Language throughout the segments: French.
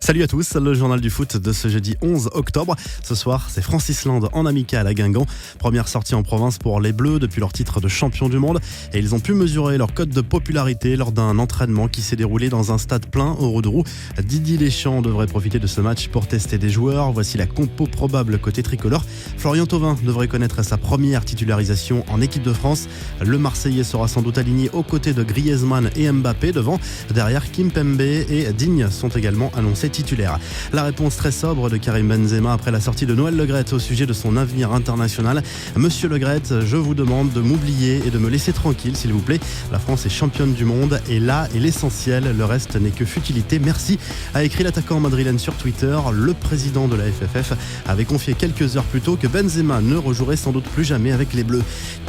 Salut à tous, le journal du foot de ce jeudi 11 octobre. Ce soir, c'est Francis Land en amical à Guingamp. Première sortie en province pour les Bleus depuis leur titre de champion du monde. Et ils ont pu mesurer leur cote de popularité lors d'un entraînement qui s'est déroulé dans un stade plein au Roux-de-Roux. Didier Deschamps devrait profiter de ce match pour tester des joueurs. Voici la compo probable côté tricolore. Florian Thauvin devrait connaître sa première titularisation en équipe de France. Le Marseillais sera sans doute aligné aux côtés de Griezmann et Mbappé devant. Derrière, Kimpembe et Digne sont également annoncés titulaire. La réponse très sobre de Karim Benzema après la sortie de Noël Le Graët au sujet de son avenir international. Monsieur Le Graët, je vous demande de m'oublier et de me laisser tranquille, s'il vous plaît. La France est championne du monde et là est l'essentiel. Le reste n'est que futilité. Merci, a écrit l'attaquant madrilène sur Twitter. Le président de la FFF avait confié quelques heures plus tôt que Benzema ne rejouerait sans doute plus jamais avec les Bleus.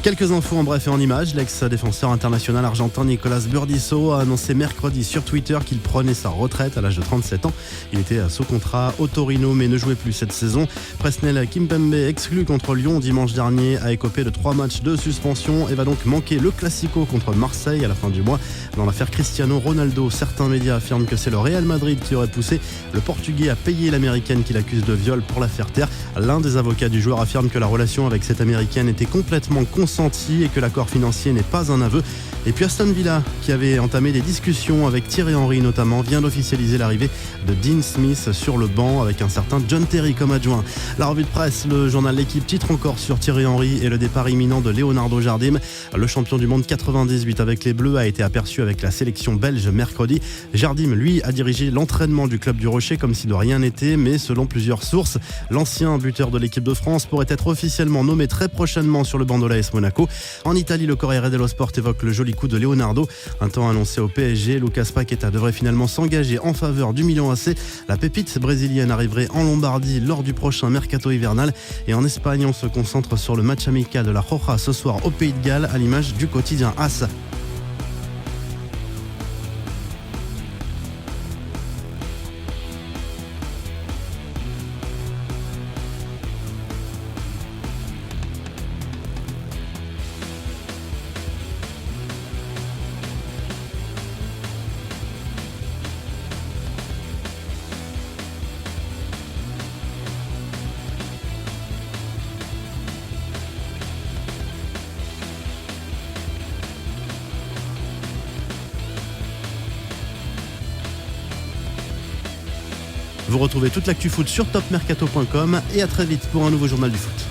Quelques infos en bref et en images. L'ex-défenseur international argentin Nicolas Burdisso a annoncé mercredi sur Twitter qu'il prenait sa retraite à l'âge de 37 ans. Il était sous contrat au Torino mais ne jouait plus cette saison. Presnel Kimpembe, exclu contre Lyon dimanche dernier, a écopé de 3 matchs de suspension et va donc manquer le Classico contre Marseille à la fin du mois. Dans l'affaire Cristiano Ronaldo, certains médias affirment que c'est le Real Madrid qui aurait poussé le Portugais à payer l'Américaine qu'il accuse de viol pour la faire taire. L'un des avocats du joueur affirme que la relation avec cette Américaine était complètement consentie et que l'accord financier n'est pas un aveu. Et puis Aston Villa, qui avait entamé des discussions avec Thierry Henry notamment, vient d'officialiser l'arrivée de Dean Smith sur le banc avec un certain John Terry comme adjoint. La revue de presse, le journal L'Équipe titre encore sur Thierry Henry et le départ imminent de Leonardo Jardim. Le champion du monde 98 avec les Bleus a été aperçu avec la sélection belge mercredi. Jardim, lui, a dirigé l'entraînement du club du Rocher comme si de rien n'était, mais selon plusieurs sources, l'ancien buteur de l'équipe de France pourrait être officiellement nommé très prochainement sur le banc de l'AS Monaco. En Italie, le Corriere dello Sport évoque le joli coup de Leonardo. Un temps annoncé au PSG, Lucas Paqueta devrait finalement s'engager en faveur du Milan AC. La pépite brésilienne arriverait en Lombardie lors du prochain mercato hivernal. Et en Espagne, on se concentre sur le match amical de la Roja ce soir au Pays de Galles à l'image du quotidien AS. Vous retrouvez toute l'actu foot sur topmercato.com et à très vite pour un nouveau journal du foot.